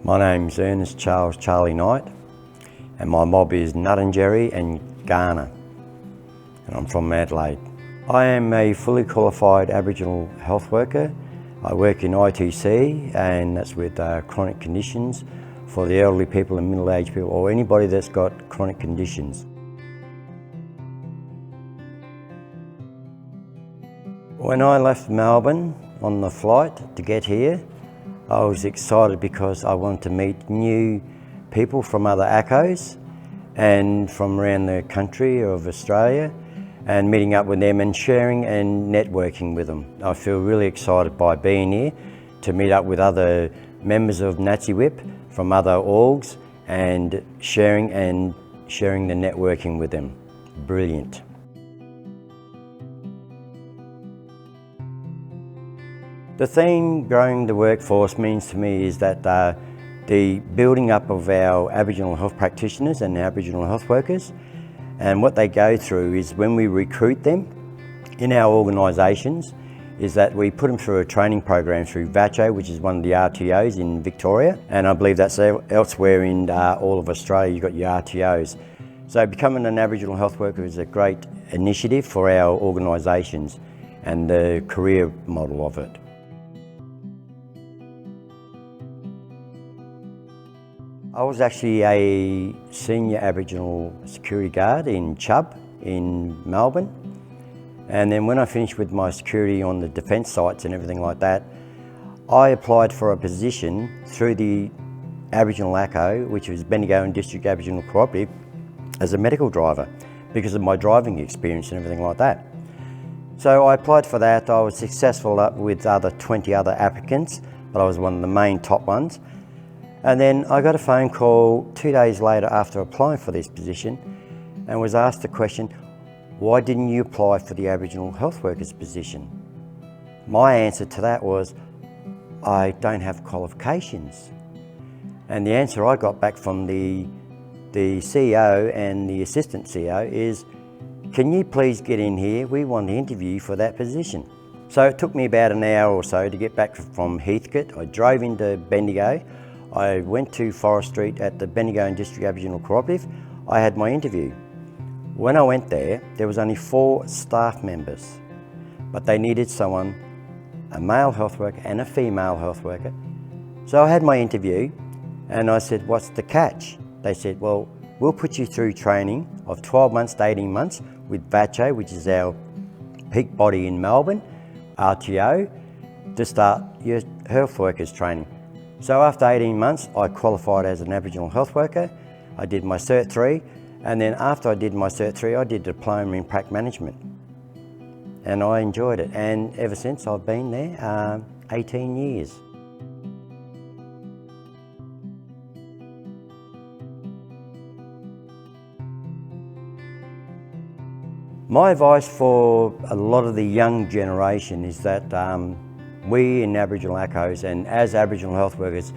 My name's Ernest Charlie Knight, and my mob is Nuttingerry and Ghana, and I'm from Adelaide. I am a fully qualified Aboriginal health worker. I work in ITC, and that's with chronic conditions for the elderly people and middle-aged people, or anybody that's got chronic conditions. When I left Melbourne on the flight to get here, I was excited because I wanted to meet new people from other ACOs and from around the country of Australia, and meeting up with them and sharing and networking with them. I feel really excited by being here to meet up with other members of NAATSIHWP from other orgs and sharing the networking with them. Brilliant. The theme growing the workforce means to me is that the building up of our Aboriginal health practitioners and Aboriginal health workers, and what they go through is when we recruit them in our organisations is that we put them through a training program through VATCO, which is one of the RTOs in Victoria, and I believe that's elsewhere in all of Australia. You've got your RTOs. So becoming an Aboriginal health worker is a great initiative for our organisations and the career model of it. I was actually a senior Aboriginal security guard in Chubb in Melbourne, and then when I finished with my security on the defence sites and everything like that, I applied for a position through the Aboriginal ACO, which was Bendigo and District Aboriginal Cooperative, as a medical driver because of my driving experience and everything like that. So I applied for that. I was successful with 20 other applicants, but I was one of the main top ones. And then I got a phone call 2 days later after applying for this position and was asked the question, why didn't you apply for the Aboriginal health workers position? My answer to that was, I don't have qualifications. And the answer I got back from the CEO and the assistant CEO is, can you please get in here? We want to interview you for that position. So it took me about an hour or so to get back from Heathcote. I drove into Bendigo. I went to Forest Street at the Bendigo and District Aboriginal Cooperative. I had my interview. When I went there was only 4 staff members, but they needed someone, a male health worker and a female health worker. So I had my interview and I said, what's the catch? They said, well, we'll put you through training of 12 months to 18 months with VATCO, which is our peak body in Melbourne, RTO, to start your health workers training. So after 18 months, I qualified as an Aboriginal health worker. I did my Cert 3, and then after I did my Cert 3, I did a diploma in prac management. And I enjoyed it, and ever since I've been there, 18 years. My advice for a lot of the young generation is that we in Aboriginal ACOs and as Aboriginal health workers,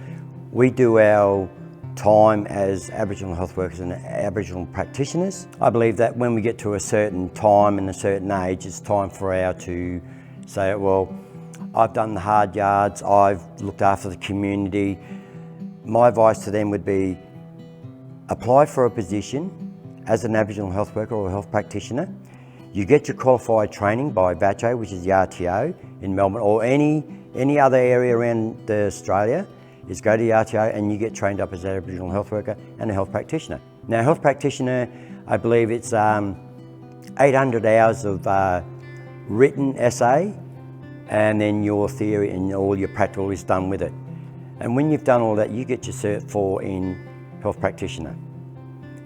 we do our time as Aboriginal health workers and Aboriginal practitioners. I believe that when we get to a certain time and a certain age, it's time for our to say, well, I've done the hard yards, I've looked after the community. My advice to them would be, apply for a position as an Aboriginal health worker or health practitioner. You get your qualified training by VATCO, which is the RTO in Melbourne, or any other area around Australia, is go to the RTO and you get trained up as an Aboriginal health worker and a health practitioner. Now, health practitioner, I believe it's 800 hours of written essay, and then your theory and all your practical is done with it. And when you've done all that, you get your Cert 4 in health practitioner.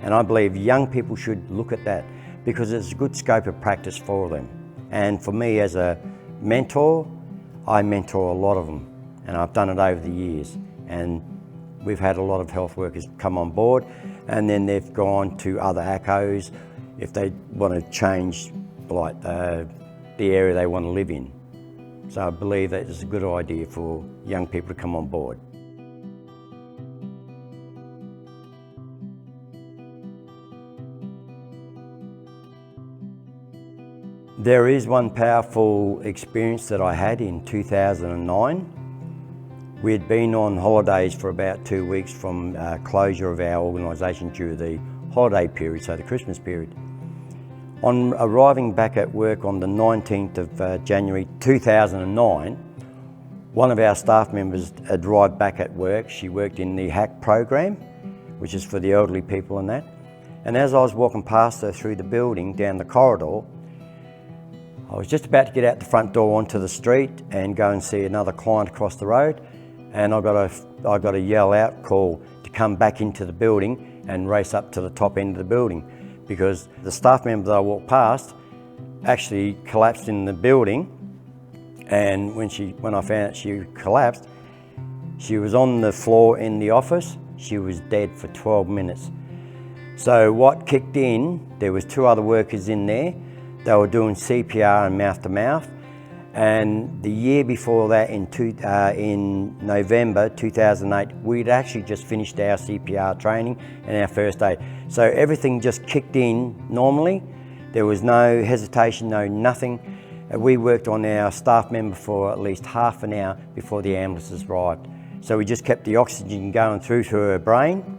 And I believe young people should look at that, because it's a good scope of practice for them. And for me as a mentor, I mentor a lot of them, and I've done it over the years. And we've had a lot of health workers come on board, and then they've gone to other ACOs if they want to change like the area they want to live in. So I believe that it's a good idea for young people to come on board. There is one powerful experience that I had in 2009. We had been on holidays for about 2 weeks from closure of our organisation due to the holiday period, so the Christmas period. On arriving back at work on the 19th of January 2009, one of our staff members had arrived back at work. She worked in the HAC program, which is for the elderly people and that. And as I was walking past her through the building, down the corridor, I was just about to get out the front door onto the street and go and see another client across the road. And I got a yell out call to come back into the building and race up to the top end of the building, because the staff member that I walked past actually collapsed in the building. And when I found out she collapsed, she was on the floor in the office. She was dead for 12 minutes. So what kicked in, there was 2 other workers in there. They were doing CPR and mouth to mouth. And the year before that, in November 2008, we'd actually just finished our CPR training and our first aid. So everything just kicked in normally. There was no hesitation, no nothing. We worked on our staff member for at least half an hour before the ambulances arrived. So we just kept the oxygen going through to her brain,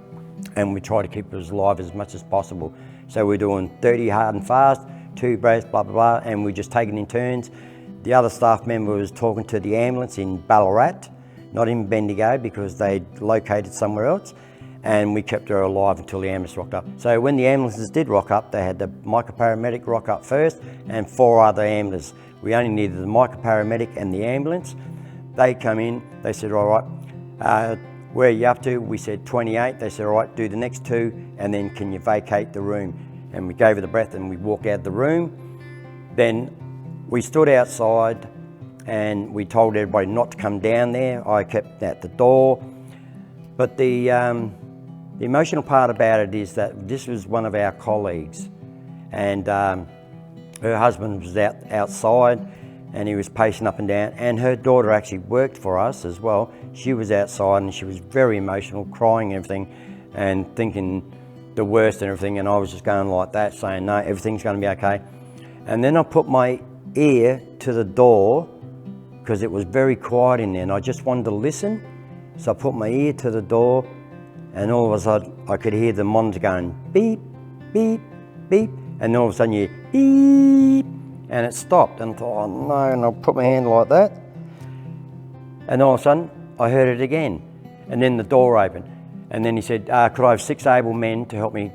and we tried to keep her alive as much as possible. So we're doing 30 hard and fast, 2 breaths, blah, blah, blah, and we're just taking in turns. The other staff member was talking to the ambulance in Ballarat, not in Bendigo, because they'd located somewhere else, and we kept her alive until the ambulance rocked up. So when the ambulances did rock up, they had the microparamedic rock up first and 4 other ambulances. We only needed the microparamedic and the ambulance. They come in, they said, all right, where are you up to? We said 28. They said, all right, do the next 2, and then can you vacate the room? And we gave her the breath and we walked out of the room. Then we stood outside and we told everybody not to come down there. I kept at the door. But the emotional part about it is that this was one of our colleagues, and her husband was outside and he was pacing up and down, and her daughter actually worked for us as well. She was outside and she was very emotional, crying and everything, and thinking the worst and everything, and I was just going like that, saying, no, everything's going to be okay. And then I put my ear to the door, because it was very quiet in there and I just wanted to listen. So I put my ear to the door, and all of a sudden I could hear the monitor going beep, beep, beep, and then all of a sudden you hear beep, and it stopped, and I thought, oh no, and I put my hand like that, and all of a sudden I heard it again, and then the door opened, and then he said, could I have 6 able men to help me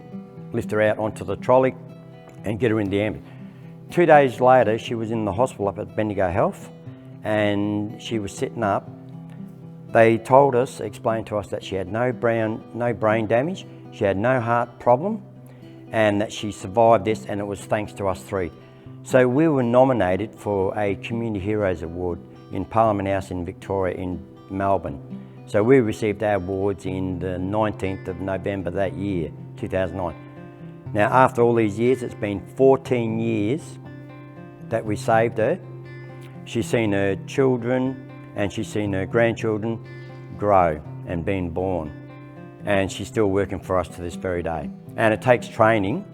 lift her out onto the trolley and get her in the ambulance. 2 days later, she was in the hospital up at Bendigo Health, and she was sitting up. They told us, explained to us, that she had no brain damage, she had no heart problem, and that she survived this, and it was thanks to us 3. So we were nominated for a Community Heroes Award in Parliament House in Victoria in Melbourne. So we received our awards in the 19th of November that year, 2009. Now, after all these years, it's been 14 years that we saved her. She's seen her children and she's seen her grandchildren grow and being born. And she's still working for us to this very day. And it takes training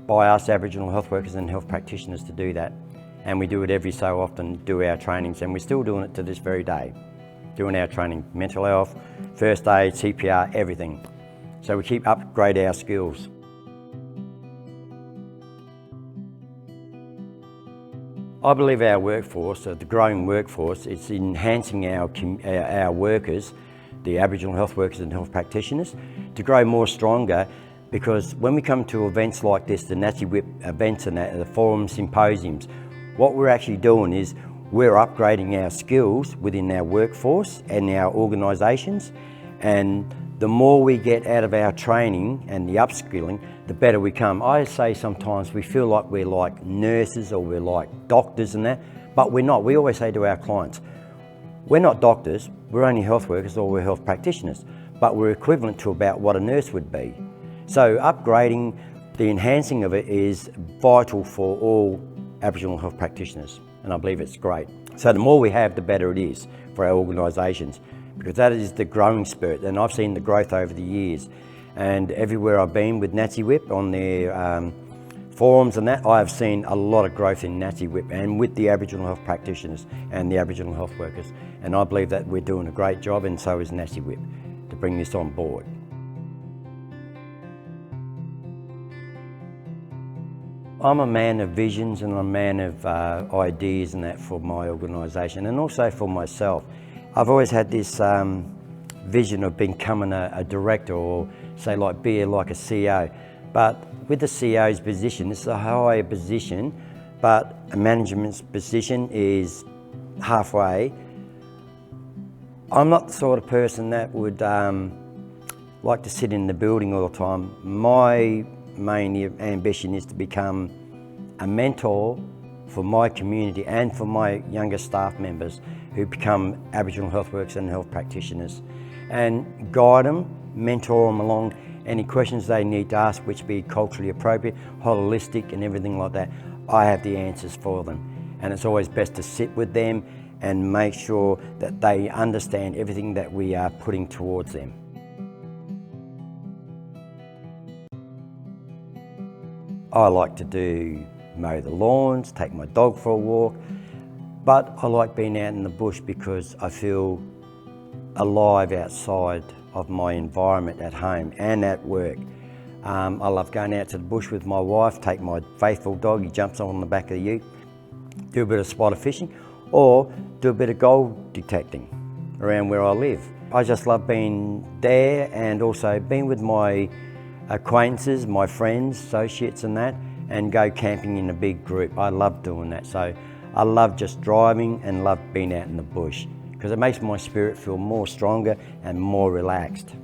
by us Aboriginal health workers and health practitioners to do that. And we do it every so often, do our trainings, and we're still doing it to this very day. Doing our training, mental health, first aid, CPR, everything. So we keep upgrading our skills. I believe our workforce, the growing workforce, it's enhancing our workers, the Aboriginal health workers and health practitioners, to grow more stronger, because when we come to events like this, the NAATSIHWP events and the forum symposiums, what we're actually doing is we're upgrading our skills within our workforce and our organisations, and the more we get out of our training and the upskilling, the better we come. I say sometimes we feel like we're like nurses or we're like doctors and that, but we're not. We always say to our clients, we're not doctors, we're only health workers or we're health practitioners, but we're equivalent to about what a nurse would be. So upgrading, the enhancing of it is vital for all Aboriginal health practitioners, and I believe it's great. So the more we have, the better it is for our organisations, because that is the growing spirit, and I've seen the growth over the years. And everywhere I've been with NAATSIHWP on their forums and that, I have seen a lot of growth in NAATSIHWP and with the Aboriginal health practitioners and the Aboriginal health workers. And I believe that we're doing a great job, and so is NAATSIHWP, to bring this on board. I'm a man of visions and I'm a man of ideas and that for my organisation and also for myself. I've always had this vision of becoming a director, or say be like a CEO. But with the CEO's position, it's a higher position, but a management's position is halfway. I'm not the sort of person that would like to sit in the building all the time. My main ambition is to become a mentor for my community and for my younger staff members who become Aboriginal health workers and health practitioners, and guide them, mentor them along any questions they need to ask, which be culturally appropriate, holistic and everything like that. I have the answers for them, and it's always best to sit with them and make sure that they understand everything that we are putting towards them. I like to mow the lawns, take my dog for a walk, but I like being out in the bush because I feel alive outside of my environment at home and at work. I love going out to the bush with my wife, take my faithful dog, he jumps on the back of the ute, do a bit of spotter fishing or do a bit of gold detecting around where I live. I just love being there and also being with my acquaintances, my friends, associates and that, and go camping in a big group. I love doing that. So I love just driving and love being out in the bush because it makes my spirit feel more stronger and more relaxed.